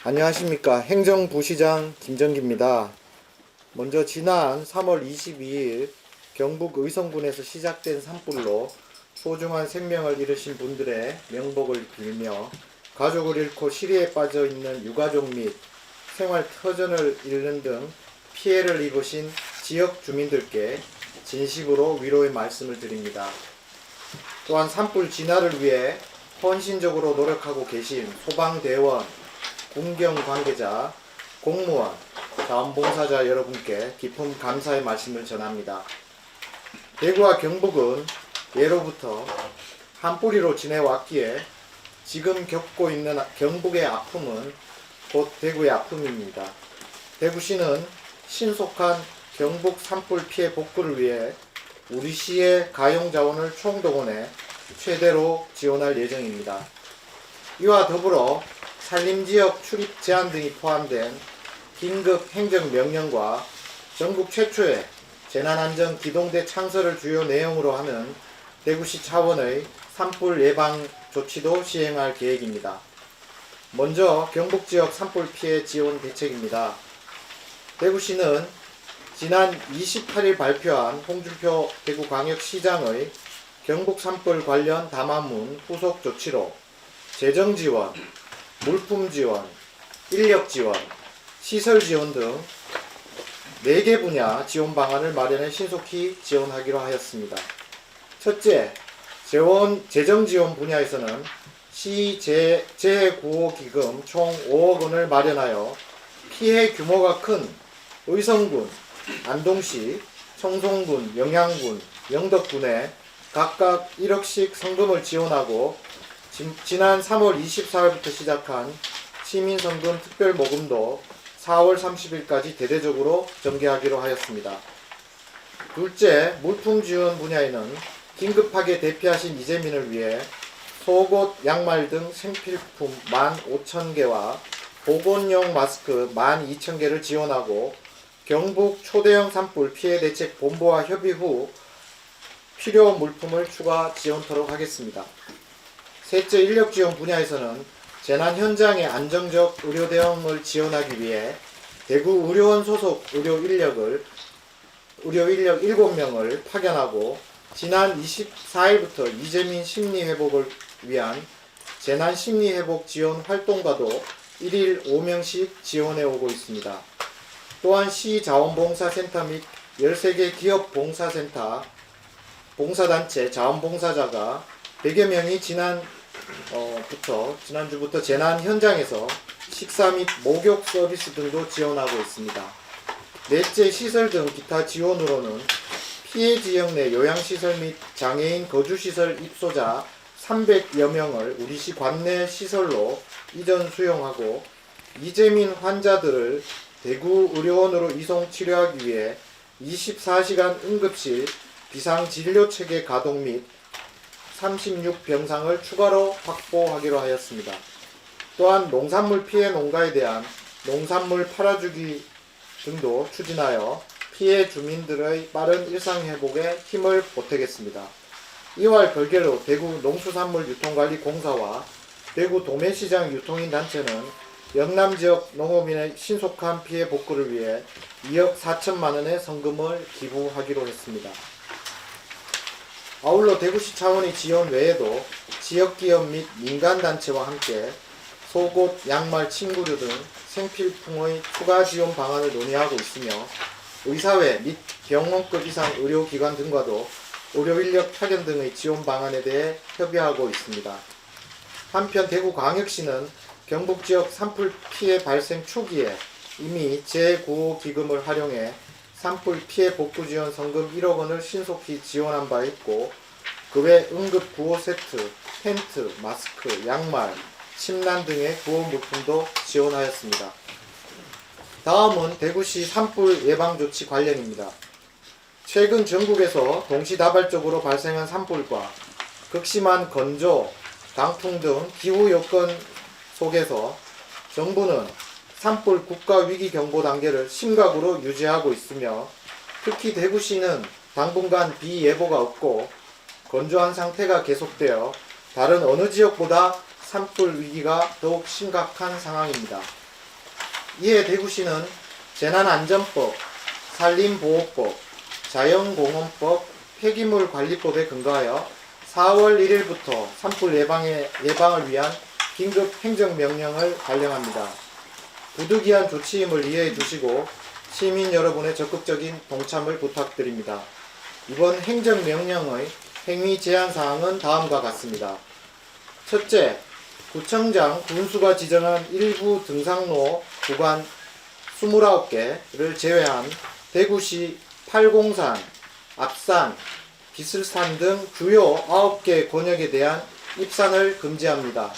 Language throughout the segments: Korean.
안녕하십니까. 행정부시장 김정기입니다. 먼저 지난 3월 22일 경북 의성군에서 시작된 산불로 소중한 생명을 잃으신 분들의 명복을 빌며 가족을 잃고 시리에 빠져 있는 유가족 및 생활 터전을 잃는 등 피해를 입으신 지역 주민들께 진심으로 위로의 말씀을 드립니다. 또한 산불 진화를 위해 헌신적으로 노력하고 계신 소방대원, 군경 관계자, 공무원, 자원봉사자 여러분께 깊은 감사의 말씀을 전합니다. 대구와 경북은 예로부터 한 뿌리로 지내왔기에 지금 겪고 있는 경북의 아픔은 곧 대구의 아픔입니다. 대구시는 신속한 경북 산불 피해 복구를 위해 우리 시의 가용자원을 총동원해 최대로 지원할 예정입니다. 이와 더불어 산림지역 출입 제한 등이 포함된 긴급 행정명령과 전국 최초의 재난안전 기동대 창설을 주요 내용으로 하는 대구시 차원의 산불 예방 조치도 시행할 계획입니다. 먼저 경북지역 산불 피해 지원 대책입니다. 대구시는 지난 28일 발표한 홍준표 대구광역시장의 경북 산불 관련 담화문 후속 조치로 재정 지원, 물품 지원, 인력 지원, 시설 지원 등 4개 분야 지원 방안을 마련해 신속히 지원하기로 하였습니다. 첫째, 재정 지원 분야에서는 시 재해구호기금 총 5억 원을 마련하여 피해 규모가 큰 의성군, 안동시, 청송군, 영양군, 영덕군에 각각 1억씩 성금을 지원하고 지난 3월 24일부터 시작한 시민성금 특별모금도 4월 30일까지 대대적으로 전개하기로 하였습니다. 둘째, 물품 지원 분야에는 긴급하게 대피하신 이재민을 위해 속옷, 양말 등 생필품 15,000개와 보건용 마스크 12,000개를 지원하고 경북 초대형 산불 피해 대책 본부와 협의 후 필요 물품을 추가 지원토록 하겠습니다. 셋째, 인력 지원 분야에서는 재난 현장의 안정적 의료 대응을 지원하기 위해 대구 의료원 소속 의료 인력 7명을 파견하고 지난 24일부터 이재민 심리회복을 위한 재난 심리회복 지원 활동가도 1일 5명씩 지원해 오고 있습니다. 또한 시 자원봉사센터 및 13개 기업 봉사센터, 봉사단체 자원봉사자가 100여 명이 지난주부터 재난 현장에서 식사 및 목욕 서비스 등도 지원하고 있습니다. 넷째, 시설 등 기타 지원으로는 피해 지역 내 요양시설 및 장애인 거주시설 입소자 300여 명을 우리시 관내 시설로 이전 수용하고 이재민 환자들을 대구 의료원으로 이송 치료하기 위해 24시간 응급실 비상진료체계 가동 및 36병상을 추가로 확보하기로 하였습니다. 또한 농산물 피해 농가에 대한 농산물 팔아주기 등도 추진하여 피해 주민들의 빠른 일상회복에 힘을 보태겠습니다. 이와 별개로 대구 농수산물유통관리공사와 대구 도매시장 유통인 단체는 영남지역 농업인의 신속한 피해 복구를 위해 2억 4천만 원의 성금을 기부하기로 했습니다. 아울러 대구시 차원의 지원 외에도 지역기업 및 민간단체와 함께 속옷, 양말, 침구류 등 생필품의 추가 지원 방안을 논의하고 있으며 의사회 및 병원급 이상 의료기관 등과도 의료인력 파견 등의 지원 방안에 대해 협의하고 있습니다. 한편 대구광역시는 경북지역 산불 피해 발생 초기에 이미 재구호기금을 활용해 산불 피해 복구 지원 성금 1억 원을 신속히 지원한 바 있고 그 외 응급 구호 세트, 텐트, 마스크, 양말, 침낭 등의 구호 물품도 지원하였습니다. 다음은 대구시 산불 예방 조치 관련입니다. 최근 전국에서 동시다발적으로 발생한 산불과 극심한 건조, 강풍 등 기후 여건 속에서 정부는 산불 국가위기경보 단계를 심각으로 유지하고 있으며 특히 대구시는 당분간 비예보가 없고 건조한 상태가 계속되어 다른 어느 지역보다 산불 위기가 더욱 심각한 상황입니다. 이에 대구시는 재난안전법, 산림보호법, 자연공원법, 폐기물관리법에 근거하여 4월 1일부터 산불 예방을 위한 긴급 행정명령을 발령합니다. 부득이한 조치임을 이해해 주시고 시민 여러분의 적극적인 동참을 부탁드립니다. 이번 행정명령의 행위 제한사항은 다음과 같습니다. 첫째, 구청장, 군수가 지정한 일부 등산로 구간 29개를 제외한 대구시 팔공산, 압산, 비슬산 등 주요 9개 권역에 대한 입산을 금지합니다.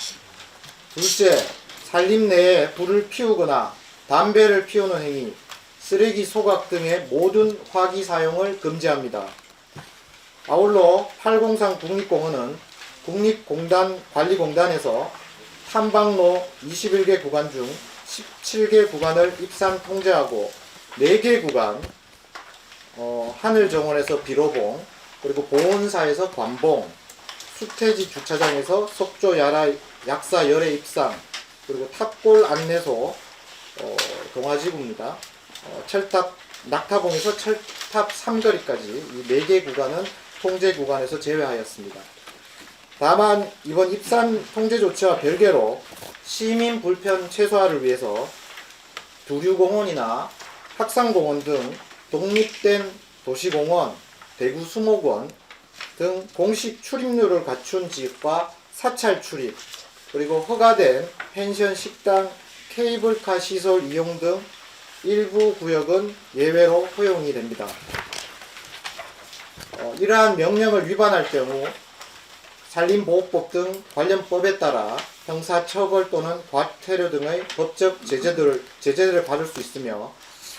둘째, 산림 내에 불을 피우거나 담배를 피우는 행위, 쓰레기 소각 등의 모든 화기 사용을 금지합니다. 아울러 팔공산 국립공원은 국립공단관리공단에서 탐방로 21개 구간 중 17개 구간을 입산 통제하고 4개 구간 하늘정원에서 비로봉, 그리고 보온사에서 관봉, 수태지 주차장에서 석조 약사 열애 입산, 그리고 탑골 안내소 동아지구입니다. 낙타봉에서 철탑 3거리까지 이 4개 구간은 통제 구간에서 제외하였습니다. 다만 이번 입산 통제 조치와 별개로 시민 불편 최소화를 위해서 두류공원이나 학상공원 등 독립된 도시공원, 대구 수목원 등 공식 출입료를 갖춘 지역과 사찰 출입, 그리고 허가된 펜션, 식당, 케이블카 시설 이용 등 일부 구역은 예외로 허용이 됩니다. 이러한 명령을 위반할 경우 산림보호법 등 관련 법에 따라 형사처벌 또는 과태료 등의 법적 제재를 받을 수 있으며,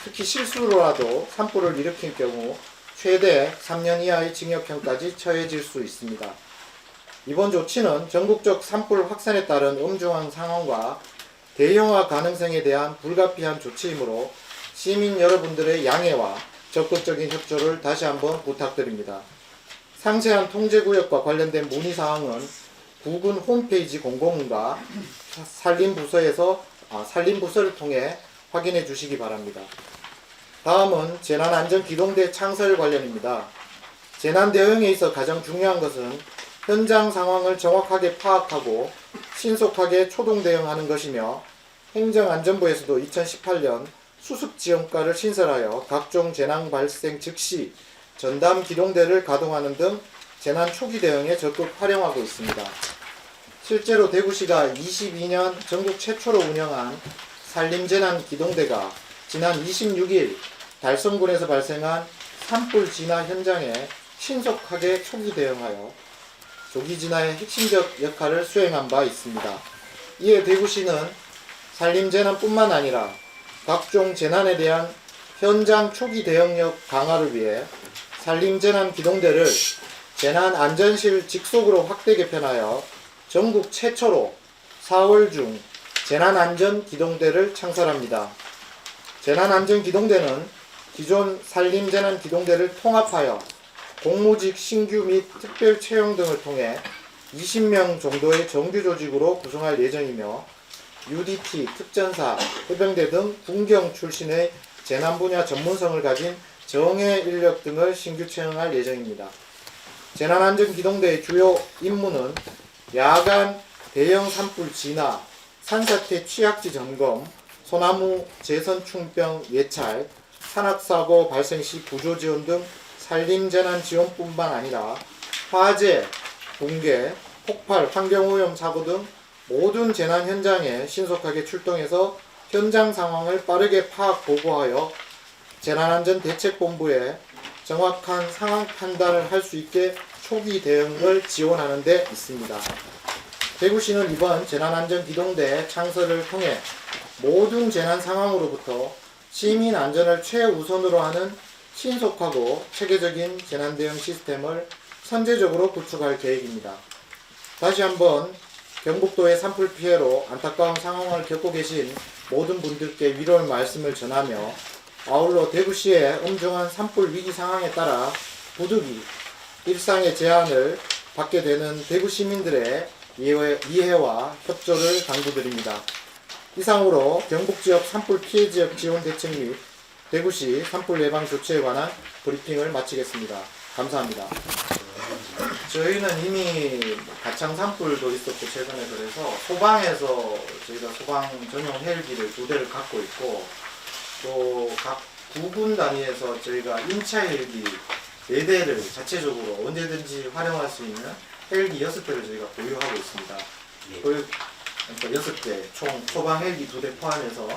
특히 실수로라도 산불을 일으킨 경우 최대 3년 이하의 징역형까지 처해질 수 있습니다. 이번 조치는 전국적 산불 확산에 따른 엄중한 상황과 대형화 가능성에 대한 불가피한 조치이므로 시민 여러분들의 양해와 적극적인 협조를 다시 한번 부탁드립니다. 상세한 통제구역과 관련된 문의사항은 구군 홈페이지 공고문과 산림부서를 통해 확인해 주시기 바랍니다. 다음은 재난안전기동대 창설 관련입니다. 재난 대응에 있어 가장 중요한 것은 현장 상황을 정확하게 파악하고 신속하게 초동 대응하는 것이며, 행정안전부에서도 2018년 수습지원과를 신설하여 각종 재난 발생 즉시 전담 기동대를 가동하는 등 재난 초기 대응에 적극 활용하고 있습니다. 실제로 대구시가 22년 전국 최초로 운영한 산림재난기동대가 지난 26일 달성군에서 발생한 산불 진화 현장에 신속하게 초기 대응하여 조기 진화의 핵심적 역할을 수행한 바 있습니다. 이에 대구시는 산림재난뿐만 아니라 각종 재난에 대한 현장 초기 대응력 강화를 위해 산림재난기동대를 재난안전실 직속으로 확대 개편하여 전국 최초로 4월 중 재난안전기동대를 창설합니다. 재난안전기동대는 기존 산림재난기동대를 통합하여 공무직 신규 및 특별 채용 등을 통해 20명 정도의 정규 조직으로 구성할 예정이며, UDT, 특전사, 해병대 등 군경 출신의 재난 분야 전문성을 가진 정예 인력 등을 신규 채용할 예정입니다. 재난안전기동대의 주요 임무는 야간 대형 산불 진화, 산사태 취약지 점검, 소나무 재선충병 예찰, 산악사고 발생 시 구조 지원 등 산림재난 지원뿐만 아니라 화재, 붕괴, 폭발, 환경오염 사고 등 모든 재난 현장에 신속하게 출동해서 현장 상황을 빠르게 파악 보고하여 재난안전대책본부에 정확한 상황 판단을 할 수 있게 초기 대응을 지원하는 데 있습니다. 대구시는 이번 재난안전기동대 창설을 통해 모든 재난 상황으로부터 시민 안전을 최우선으로 하는 신속하고 체계적인 재난대응 시스템을 선제적으로 구축할 계획입니다. 다시 한번 경북도의 산불 피해로 안타까운 상황을 겪고 계신 모든 분들께 위로의 말씀을 전하며, 아울러 대구시의 엄중한 산불 위기 상황에 따라 부득이 일상의 제한을 받게 되는 대구 시민들의 이해와 협조를 당부드립니다. 이상으로 경북지역 산불 피해 지역 지원 대책 및 대구시 산불 예방 조치에 관한 브리핑을 마치겠습니다. 감사합니다. 저희는 이미 가창 산불도 있었고 최근에 그래서 소방에서 저희가 소방 전용 헬기를 2대를 갖고 있고 또 각 구군 단위에서 저희가 임차 헬기 4대를 자체적으로 언제든지 활용할 수 있는 헬기 6대를 저희가 보유하고 있습니다. 그러니까 6대, 총 소방 헬기 2대 포함해서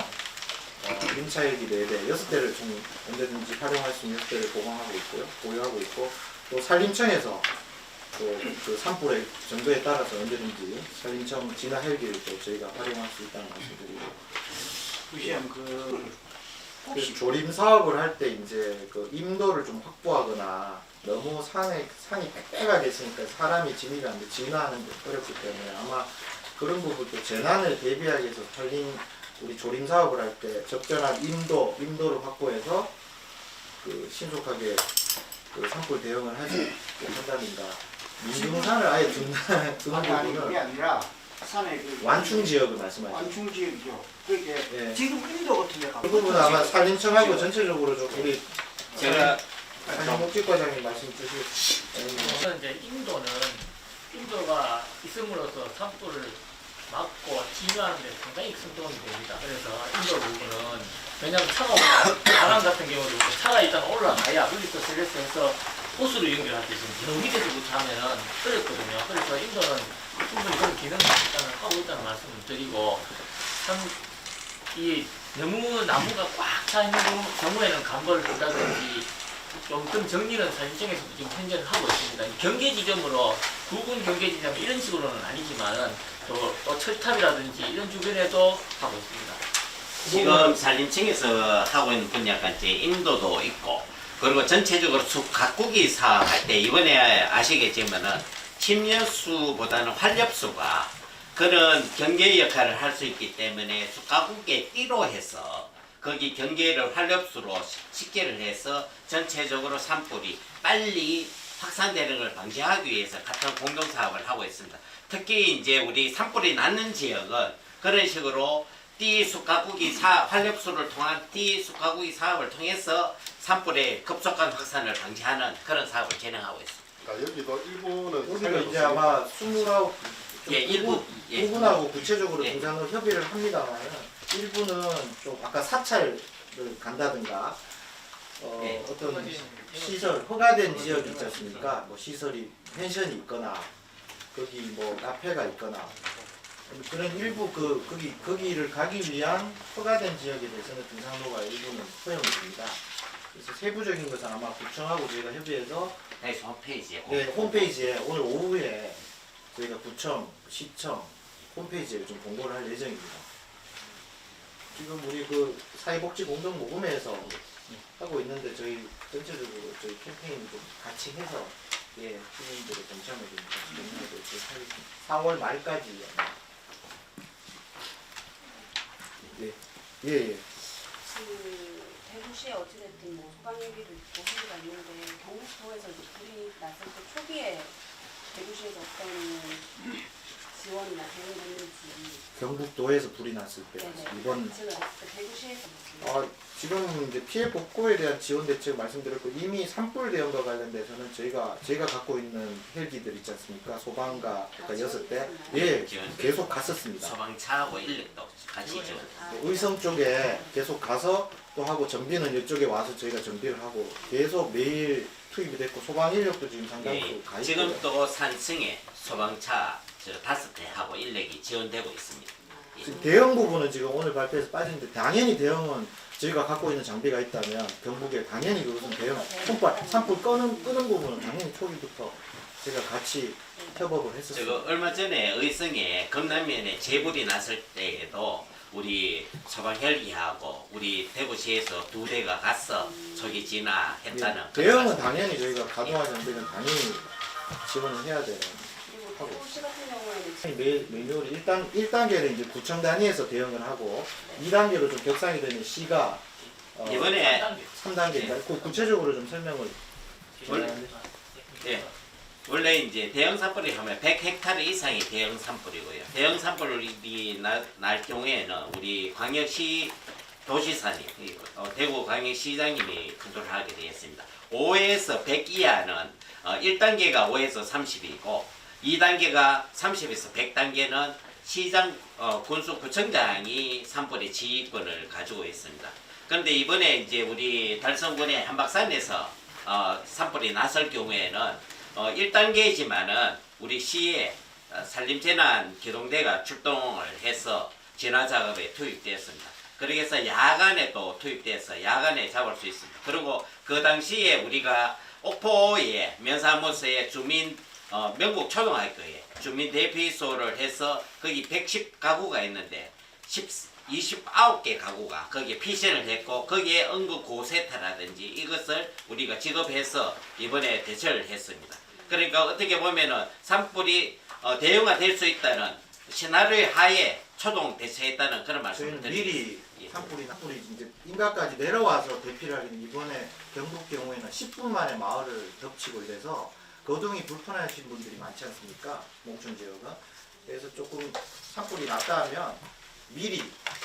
임차 헬기 4대, 6대를 총 언제든지 활용할 수 있는 6대를 보유하고 있고 또 산림청에서 또 그 산불의 정도에 따라서 언제든지 산림청 진화 헬기를 또 저희가 활용할 수 있다는 말씀드리고 부시장 그래서 조림 사업을 할 때 이제 그 임도를 좀 확보하거나 너무 산이 빽빽하게 있으니까 사람이 진입이 안 돼, 진화하는 게 어렵기 때문에 아마 그런 부분도 재난을 대비하기 위해서 우리 조림 사업을 할 때 적절한 임도를 확보해서 그 신속하게 그 산불 대응을 한다든가 민중산을 아예 두는 아니 그게 부분은 아니라 산의 그 완충 지역을 말씀하시죠. 완충 지역이죠. 그게 예. 지금 인도 같은 데 가면 그 부분은 아마 산림청하고 전체적으로 좀 우리 제가 산림복지과장님 말씀 주시겠습니다. 저는 이제 인도가 있음으로써 산불을 막고 진화하는 데 상당히 큰 도움이 됩니다. 그래서 인도 부분은 왜냐하면 차가 바람 같은 경우도 차가 일단 올라가야 거기서 스트레스해서 호수로 연결할 때 지금 너무 밑에서부터 하면 어렵거든요. 그래서 인도는 충분히 그런 기능을 일단은 하고 있다는 말씀을 드리고 이 너무 나무가 꽉 차 있는 경우에는 감벌을 한다든지 조금 정리는 산림청에서도 지금 현재는 하고 있습니다. 경계 지점으로 구군 경계 지점 이런 식으로는 아니지만은 또 철탑이라든지 이런 주변에도 하고 있습니다. 지금 산림청에서 하고 있는 분야가 이제 인도도 있고 그리고 전체적으로 숲 가꾸기 사업할 때 이번에 아시겠지만은 침여수보다는 활엽수가 그런 경계 역할을 할 수 있기 때문에 숲 가꾸기에 띠로 해서 거기 경계를 활엽수로 식계를 해서 전체적으로 산불이 빨리 확산되는 걸 방지하기 위해서 같은 공동사업을 하고 있습니다. 특히 이제 우리 산불이 나는 지역은 그런 식으로 띠 숲가꾸기 활엽수를 통한 띠 숲가꾸기 사업을 통해서 산불의 급속한 확산을 방지하는 그런 사업을 진행하고 있습니다. 그러니까 여기도 일부는 여기가 이제 아마 29 예, 일부 예. 부분하고 구체적으로 예. 등산로 협의를 합니다만 일부는 좀 아까 사찰을 간다든가 예. 어떤 시설 허가된 지역이 있지 않습니까? 뭐 시설이 펜션이 있거나 거기 뭐 카페가 있거나 그런 일부 거기를 가기 위한 허가된 지역에 대해서는 등산로가 일부는 허용이 됩니다. 그래서 세부적인 것은 아마 구청하고 저희가 협의해서 다시 홈페이지에 네, 홈페이지에 오늘 오후에 저희가 구청, 시청 홈페이지에 좀 공고를 할 예정입니다. 지금 우리 그 사회복지공동모금회에서 하고 있는데 저희 전체적으로 저희 캠페인 좀 같이 해서 시민들의 동참을 좀 같이 공유하도록 하겠습니다. 4월 말까지. 예. 그 대구시에 어찌됐든 뭐 소방헬기도 있고 헬기가 있는데 경북도에서 이제 불이 났을 때 초기에 대구시에서 어떤 지원이나 대응을 했는지. 경북도에서 불이 났을 때 네네. 이번 지금 대구시에서 뭐 지금 이제 피해 복구에 대한 지원 대책 말씀드렸고 이미 산불 대응과 관련돼서는 저희가 갖고 있는 헬기들 있지 않습니까? 소방과 그러니까 6대 계속 갔었습니다. 소방차하고 인력도 같이 지원. 의성 쪽에 계속 가서 또 하고 정비는 이쪽에 와서 저희가 정비를 하고 계속 매일 투입이 됐고 소방 인력도 지금 상당수 가 있고요. 지금 또 산층에 소방차 5대하고 인력이 지원되고 있습니다. 지금 대형 부분은 지금 오늘 발표에서 빠지는데 당연히 대형은 저희가 갖고 있는 장비가 있다면 경북에 당연히 그것은 대형 산불 끄는 부분은 당연히 초기부터 제가 같이 협업을 했었어요. 저거 얼마 전에 의성에 금남면에 재불이 났을 때에도 우리 소방 헬기하고 우리 대구시에서 2대가 가서 초기 진화했다는 대형은 당연히 저희가 가동화 장비는 당연히 지원을 해야 되는. 그리고 대구시 같은 경우에는 매뉴얼이 1단계는 이제 구청 단위에서 대응을 하고 2단계로 좀 격상이 되는 시가 이번에 3단계입니다. 구체적으로 좀 설명을 예. 원래 이제 대형 산불이 하면 100헥타르 이상이 대형 산불이고요. 대형 산불이 날 경우에는 우리 광역시 도시사님, 대구 광역시장님이 컨트롤 하게 되겠습니다. 5에서 100 이하는 1단계가 5에서 30이고 2단계가 30에서 100단계는 시장 군수구청장이 산불의 지휘권을 가지고 있습니다. 그런데 이번에 이제 우리 달성군의 한박산에서 산불이 났을 경우에는 1단계이지만은 우리 시에 산림재난기동대가 출동을 해서 진화 작업에 투입되었습니다. 그래서 야간에 또 투입돼서 야간에 잡을 수 있습니다. 그리고 그 당시에 우리가 옥포에 면사무소에 주민 명북 초등학교에 주민 대피소를 해서 거기 110가구가 있는데 29개 가구가 거기에 피신을 했고 거기에 응급 고세타라든지 이것을 우리가 지급해서 이번에 대처를 했습니다. 그러니까 어떻게 보면은 산불이 대응화될 수 있다는 시나리오 하에 초동 대처했다는 그런 말씀을 저희는 드립니다. 미리 산불이 이제 인가까지 내려와서 대피를 하기는 이번에 경북 경우에는 10분 만에 마을을 덮치고 이래서 거동이 불편하신 분들이 많지 않습니까? 농촌 지역은. 그래서 조금 산불이 났다 하면 미리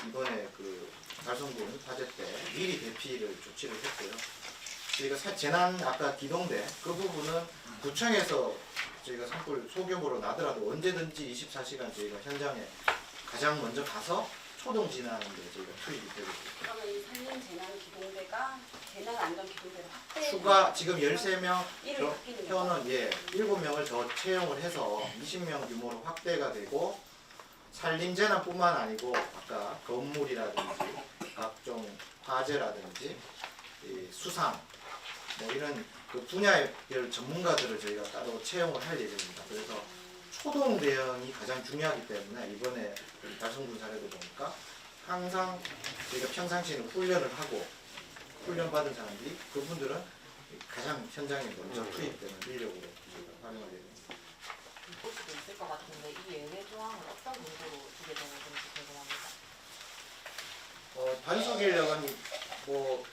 이번에 그 달성군 화재 때 미리 대피를 조치를 했고요. 저희가 재난 아까 기동대 그 부분은 구청에서 저희가 산불 소규모로 나더라도 언제든지 24시간 저희가 현장에 가장 먼저 가서 초동 진화하는 데 저희가 투입이 되고 있습니다. 그러면 이 산림재난기동대가 재난안전기동대로 확대 추가 지금 13명 이름이 바뀌는 거죠? 현은 7명을 더 채용을 해서 20명 규모로 확대가 되고 산림재난뿐만 아니고 아까 건물이라든지 각종 화재라든지 이 수상 뭐 이런 그 분야별 전문가들을 저희가 따로 채용을 할 예정입니다. 그래서 초동 대응이 가장 중요하기 때문에 이번에 달성군 사례도 보니까 항상 저희가 평상시에는 훈련을 하고 훈련 받은 사람들이 그분들은 가장 현장에 먼저 투입되는 인력으로 저희가 활용하게 됩니다. 볼 수도 있을 것 같은데 이 예외 조항은 어떤 문제로 주게 되는 건지 궁금합니다. 반석 인력은 뭐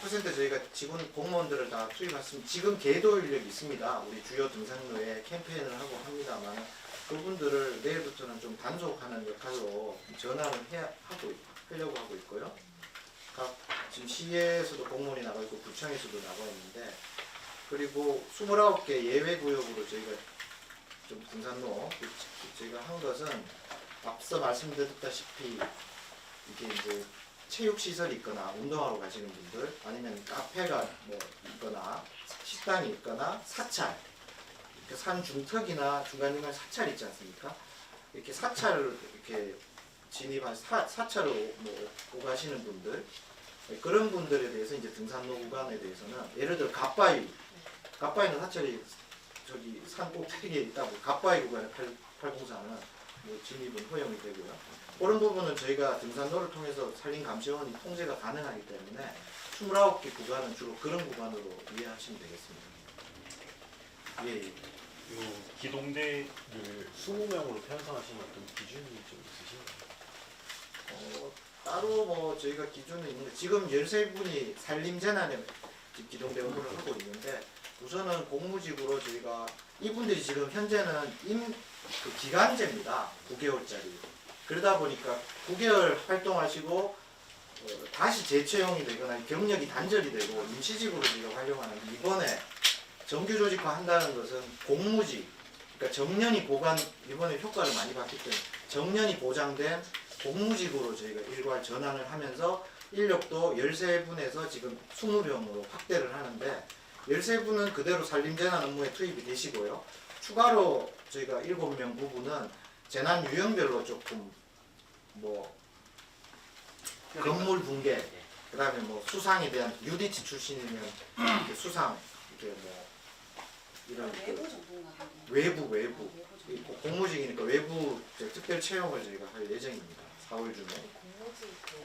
100% 저희가 직원 공무원들을 다 투입했습니다. 지금 계도 인력이 있습니다. 우리 주요 등산로에 캠페인을 하고 합니다만 그분들을 내일부터는 좀 단속하는 역할로 전환을 하려고 하고 있고요. 각 지금 시에서도 공무원이 나가 있고 구청에서도 나가 있는데 그리고 29개 예외 구역으로 저희가 좀 등산로 저희가 한 것은 앞서 말씀드렸다시피 이게 이제 체육 시설이 있거나 운동하러 가시는 분들 아니면 카페가 뭐 있거나 식당이 있거나 사찰 산 중턱이나 중간중간 사찰 있지 않습니까? 이렇게 사찰을 이렇게 진입한 사찰로 뭐 오가시는 분들 그런 분들에 대해서 이제 등산로 구간에 대해서는 예를 들어 갓바위는 사찰이 저기 산 꼭대기에 있다고 갓바위 구간에 804는 뭐 진입은 허용이 되고요. 그런 부분은 저희가 등산로를 통해서 산림감시원이 통제가 가능하기 때문에 29개 구간은 주로 그런 구간으로 이해하시면 되겠습니다. 예. 이 기동대를 20명으로 편성하시는 어떤 기준이 좀 있으신가요? 따로 뭐 저희가 기준은 있는데 지금 13분이 산림재난에 기동대 업무를 하고 있는데 우선은 공무직으로 저희가 이분들이 지금 현재는 그 기간제입니다. 9개월짜리. 그러다 보니까 9개월 활동하시고 다시 재채용이 되거나 경력이 단절이 되고 임시직으로 저희가 활용하는데 이번에 정규 조직화 한다는 것은 공무직, 그러니까 정년이 이번에 효과를 많이 봤기 때문에 정년이 보장된 공무직으로 저희가 일괄 전환을 하면서 인력도 13분에서 지금 20명으로 확대를 하는데 13분은 그대로 산림재난 업무에 투입이 되시고요. 추가로 저희가 7명 부분은 재난 유형별로 조금 뭐 건물 붕괴, 그 다음에 뭐 수상에 대한 UDT 출신이면 이렇게 수상, 이렇게 뭐 이런 외부 전문가 외부 공무직이니까 외부 특별 채용을 저희가 할 예정입니다. 4월 중에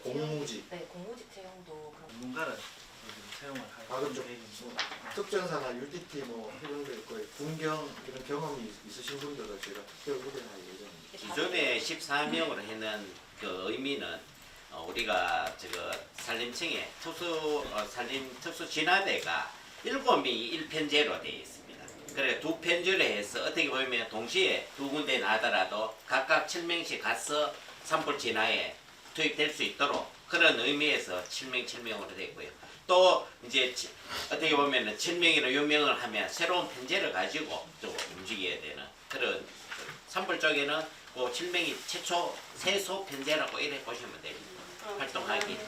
공무직. 네, 공무직 채용도 그럼 전문가를 요즘 채용을 할 가급적 계획입니다. 특전사나 UDT 뭐 이런 거 있고 군경 이런 경험이 있으신 분들을 저희가 특별 후대할 예정입니다. 기존에 14명으로 했는 그 의미는 우리가 산림청에 산림 특수 진화대가 7명이 1편제로 되어 있습니다. 그래 두 편주를 해서 어떻게 보면 동시에 두 군데 나더라도 각각 7명씩 가서 산불 진화에 투입될 수 있도록 그런 의미에서 7명으로 되어 있고요. 또 이제 어떻게 보면은 7명이나 유명을 하면 새로운 편제를 가지고 또 움직여야 되는 그런 산불 쪽에는 그 7명이 최초 세소 편제라고 이렇게 보시면 됩니다. 활동하기.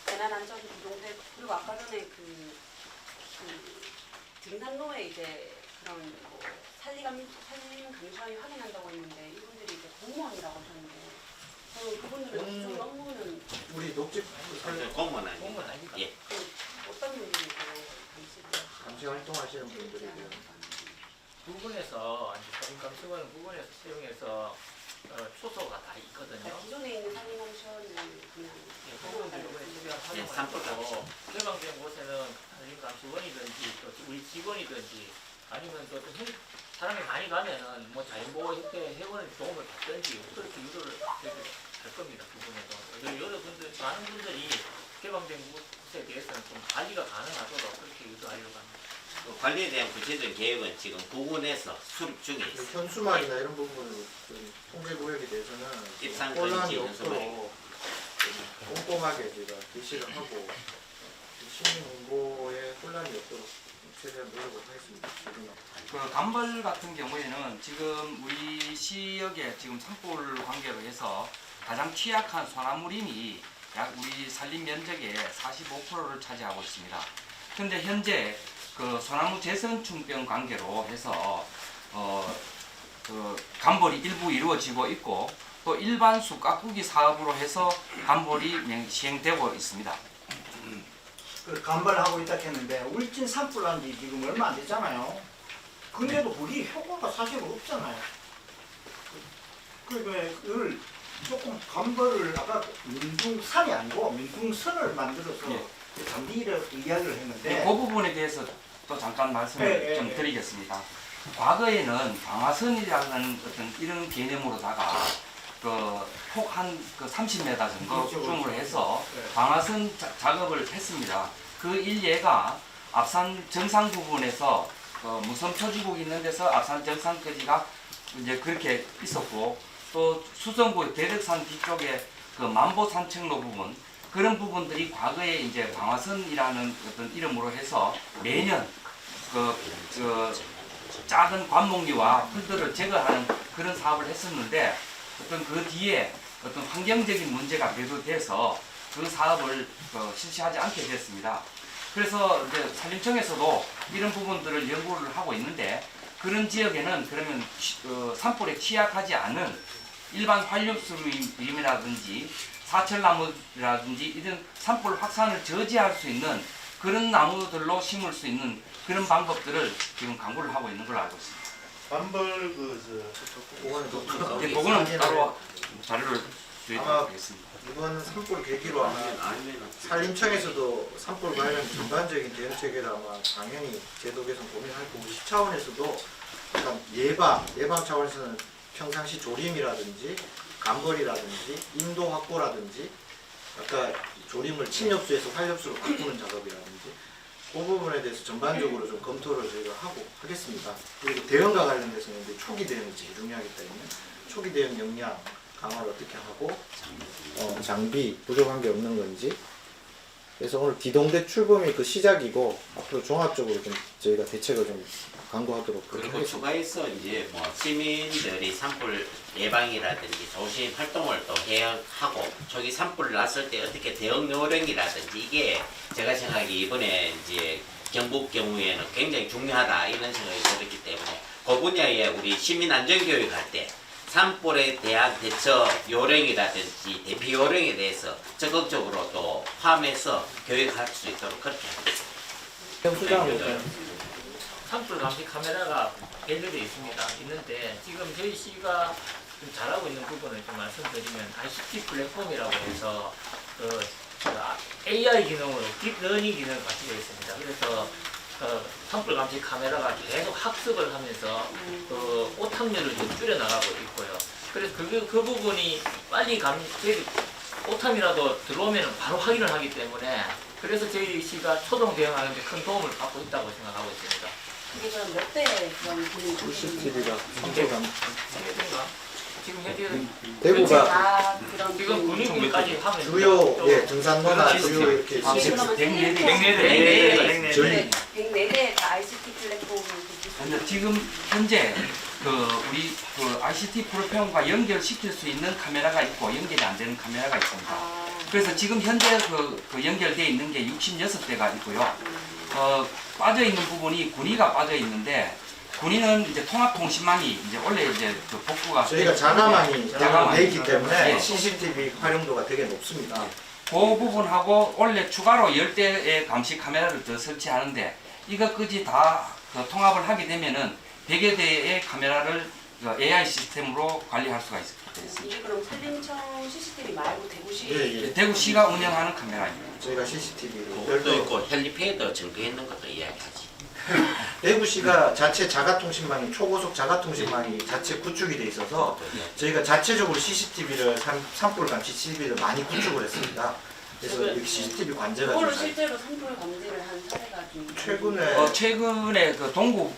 재난안전 기동대 그리고 아까 전에 그 등산로에 이제 그런 뭐 산림 감시원이 확인한다고 했는데 이분들이 이제 공무원이라고 하셨는데 그분들의 주중 업무는 우리 녹집 공무원 아니에요. 공무원 아닙니까? 예. 어떤 분들이 감시를 감시 활동하시는 분들이고요. 부분에서 산림감시원은 부분에서 사용해서 초소가 다 있거든요. 기존에 있는 산림 감시원을 그냥 부분들 이번에 최대한 예, 산불 활용하고 개방된 곳에는 산림감시원이든지 또 우리 직원이든지 아니면 또 사람이 많이 가면은 뭐 자연보호협회 회원의 도움을 받든지 그렇게 유도를 할 겁니다. 부분에도 여러분들 많은 분들이 개방된 곳에 대해서는 좀 관리가 가능하도록 그렇게 유도하려고 합니다. 그 관리에 대한 구체적인 계획은 지금 부군에서 수립 중에 있습니다. 현수막이나 이런 부분을 좀 통제 구역에 대해서는 입상 혼란이 금지 없도록 좀 꼼꼼하게 제가 개시를 하고 시민 홍보에 혼란이 없도록 최대한 노력을 하겠습니다. 그 감벌 같은 경우에는 지금 우리 지역에 지금 산불 관계로 해서 가장 취약한 소나무림이 약 우리 산림 면적의 45%를 차지하고 있습니다. 근데 현재 그 소나무 재선충병 관계로 해서 그 감벌이 일부 이루어지고 있고 또 일반 숲 가꾸기 사업으로 해서 감벌이 시행되고 있습니다. 그 감발하고 있다 했는데 울진 산불 난 지 지금 얼마 안 됐잖아요. 근데도 그게 효과가 사실 없잖아요. 그걸 조금 감발을 아까 민둥산이 아니고 민둥선을 만들어서 예. 장비를 이야기를 했는데 네, 그 부분에 대해서 또 잠깐 말씀을 좀 드리겠습니다. 과거에는 방화선이라는 어떤 이런 개념으로다가 폭한 30m 정도 수중으로 해서 방화선 작업을 했습니다. 그 일례가 앞산 정상 부분에서 무섬 표지국이 있는 데서 앞산 정상까지가 이제 그렇게 있었고 또 수성구 대덕산 뒤쪽에 그 만보 산책로 부분 그런 부분들이 과거에 이제 방화선이라는 어떤 이름으로 해서 매년 작은 관목리와 풀들을 제거하는 그런 사업을 했었는데 어떤 그 뒤에 어떤 환경적인 문제가 배도돼서 그 사업을 실시하지 않게 됐습니다. 그래서 이제 산림청에서도 이런 부분들을 연구를 하고 있는데 그런 지역에는 그러면 산불에 취약하지 않은 일반 활엽수림이라든지 사철나무라든지 이런 산불 확산을 저지할 수 있는 그런 나무들로 심을 수 있는 그런 방법들을 지금 강구를 하고 있는 걸로 알고 있습니다. 감벌 그거는 따로 자료를 드리도록 아마 하겠습니다. 이번 산불 계기로 아마 산림청에서도 산불 관련 전반적인 대응 체계를 아마 당연히 제도 개선 고민할 거고 시 차원에서도 일단 예방 차원에서는 평상시 조림이라든지 감벌이라든지 인도 확보라든지 아까 조림을 침엽수에서 활엽수로 바꾸는 작업이라든지 그 부분에 대해서 전반적으로 좀 검토를 저희가 하고 하겠습니다. 그리고 대응과 관련돼서는 이제 초기 대응이 제일 중요하기 때문에 초기 대응 역량 강화를 어떻게 하고 장비 부족한 게 없는 건지 그래서 오늘 기동대 출범이 그 시작이고 앞으로 종합적으로 좀 저희가 대책을 좀 강구하도록 그렇게 그리고 하겠습니다. 추가해서 이제 뭐 시민들이 산불 예방이라든지 조심 활동을 또 해하고 저기 산불 났을 때 어떻게 대응 요령이라든지 이게 제가 생각하기에 이번에 이제 경북 경우에는 굉장히 중요하다 이런 생각이 들었기 때문에 그 분야에 우리 시민 안전 교육할 때 산불에 대한 대처 요령이라든지 대피 요령에 대해서 적극적으로 또 포함해서 교육할 수 있도록 그렇게 하겠습니다. 산불 감시 카메라가 연결되어 있는데 지금 저희 시가 좀 잘하고 있는 부분을 좀 말씀드리면 ICT 플랫폼이라고 해서 AI 기능으로 딥러닝 기능을 가지고 있습니다. 그래서 산불 감시 카메라가 계속 학습을 하면서 오탐률을 좀 줄여나가고 있고요. 그래서 그 부분이 빨리 오탐이라도 들어오면 바로 확인을 하기 때문에 그래서 저희 시가 초동 대응하는 데 큰 도움을 받고 있다고 생각하고 있습니다. 그게 그럼 몇 대 그런 기능이 CCTV가 지금 현재는 대구가 다 그런 지금 군인까지 하면 주요 등산로나 주요 이렇게 아, CCTV 104대. 저희 104대 다 ICT 플랫폼을 근데 지금 현재 우리 ICT 프로페엄과 연결시킬 수 있는 카메라가 있고 연결이 안 되는 카메라가 있습니다. 그래서 지금 현재 연결되어 있는 게 66대가 있고요. 빠져 있는 부분이 군위가 빠져 있는데 군위는 이제 통합통신망이 이제 원래 이제 복구가 저희가 자가망이 자가망이 돼 있기 때문에 예. CCTV 활용도가 되게 높습니다. 그 부분하고 원래 추가로 10대의 감시 카메라를 더 설치하는데 이것까지 다 통합을 하게 되면은 100여 대의 카메라를 AI 시스템으로 관리할 수가 있습니다. 이게 그럼 산림청 CCTV 말고 대구시 예. 대구시가 운영하는 카메라입니다. 저희가 CCTV로 그것도 별도 있고 헬리패드 증거했는 것도 이야기하지. 대구시가 자체 자가통신망이 초고속 자가통신망이 자체 구축이 돼 있어서 저희가 자체적으로 CCTV를 산불 감시 CCTV를 많이 구축을 했습니다. 그래서 여기 CCTV 관제가 그걸로 좀 잘- 실제로 산불 감지를 한 사례가 좀 최근에 최근에 동구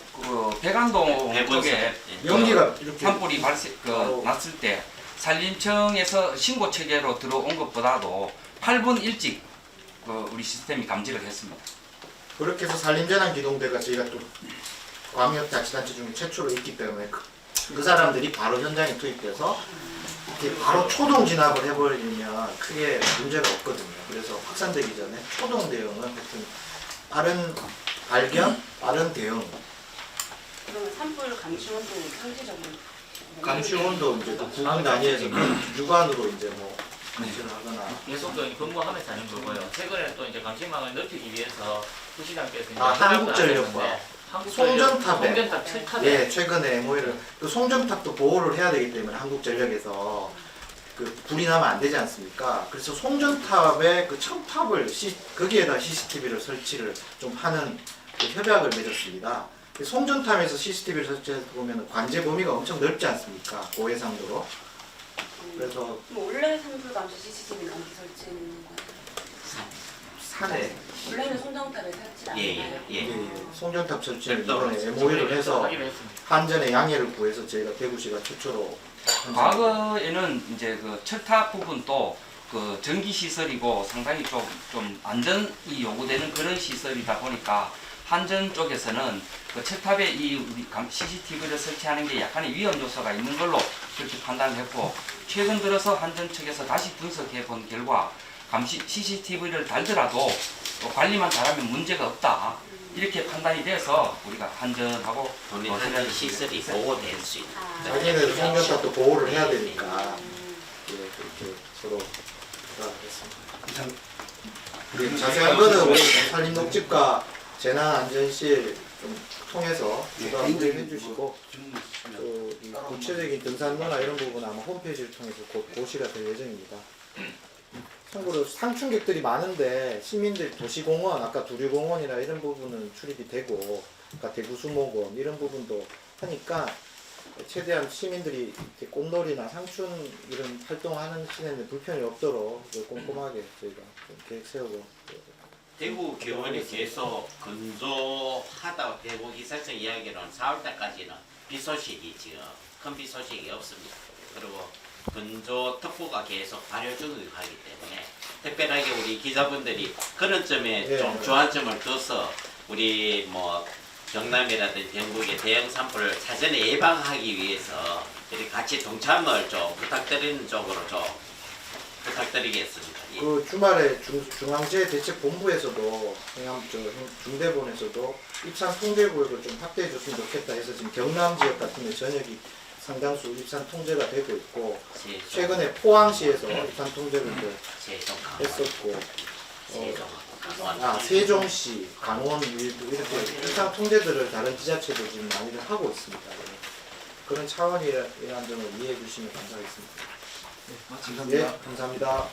백안동 쪽에 연기가 이렇게 산불이 바로 났을 때 산림청에서 신고 체계로 들어온 것보다도 8분 일찍 우리 시스템이 감지를 했습니다. 그렇게 해서 산림재난기동대가 저희가 또 광역자치단체 중에 최초로 있기 때문에 그 사람들이 바로 현장에 투입돼서 이렇게 바로 초동 진압을 해버리면 크게 문제가 없거든요. 그래서 확산되기 전에 초동 대응은 하여튼 빠른 발견, 빠른 대응. 그러면 산불 감시원도 상시적으로 감시원도 이제 그 구분 단위에서 육안으로 이제 뭐 감시를 하거나 계속 근무하면서 하는 거고요. 최근에 또 이제 감시망을 넓히기 위해서 부시장께서 이제 한국전력과 송전탑에 송전탑 7탑에 예, 최근에 MOU를 그 송전탑도 보호를 해야 되기 때문에 한국전력에서 그 불이 나면 안 되지 않습니까? 그래서 송전탑의 그 첨탑을 거기에다 CCTV를 설치를 좀 하는 그 협약을 맺었습니다. 그 송전탑에서 CCTV를 설치해서 보면 관제 범위가 엄청 넓지 않습니까? 고해상도로. 그래서 그럼 원래 산불 감시 CCTV는 어디 설치하는 거예요? 산에 원래는 송정탑에 설치 안 해요? 예, 송전탑 설치를 별도로 이번에 MOU를 해서 하기로 했습니다. 한전에 양해를 구해서 저희가 대구시가 최초로 과거에는 이제 그 철탑 부분도 그 전기 시설이고 상당히 좀 안전이 요구되는 그런 시설이다 보니까 한전 쪽에서는 그 철탑에 이 우리 CCTV를 설치하는 게 약간의 위험 요소가 있는 걸로 그렇게 판단을 했고 최근 들어서 한전 측에서 다시 분석해 본 결과 감시 CCTV를 달더라도 관리만 잘하면 문제가 없다 이렇게 판단이 돼서 우리가 한전하고 본인한테 시설이 보호될 수 있는. 자기네들 송전탑도 보호를 해야 되니까 예, 그렇게 서로 했습니다. 예, 자세한 거는 우리 산림녹집과 재난안전실 좀 통해서 주관을 해주시고 또 이 구체적인 등산로나 이런 부분 아마 홈페이지를 통해서 곧 고시가 될 예정입니다. 참고로 상충객들이 많은데 시민들 도시공원, 아까 두류공원이나 이런 부분은 출입이 되고 아까 대구수목원 이런 부분도 하니까 최대한 시민들이 이렇게 꽃놀이나 상춘 이런 활동하는 시내는 불편이 없도록 꼼꼼하게 저희가 좀 계획 세우고 대구 교원이 계속 건조하다고 대구 기상청 이야기로는 4월달까지는 비 소식이 지금 큰 비 소식이 없습니다. 그리고 건조 특보가 계속 발효 중이기 때문에 특별하게 우리 기자분들이 그런 점에 예, 좀 주안점을 둬서 우리 뭐 경남이라든지 전국의 대형 산불을 사전에 예방하기 위해서 이렇게 같이 동참을 좀 부탁드리는 쪽으로 좀 부탁드리겠습니다. 예. 그 주말에 중앙재해대책본부에서도 중대본에서도 입산 통제 구역을 좀 확대해 줬으면 좋겠다 해서 지금 경남 지역 같은 데 전역이 상당수 입산 통제가 되고 있고 최근에 포항시에서 입산 통제를 이제 했었고 세종시, 강원 일부 이렇게 입산 통제들을 다른 지자체도 지금 많이들 하고 있습니다. 그런 차원이라는 점을 이해해 주시면 감사하겠습니다. 감사합니다. 예, 감사합니다.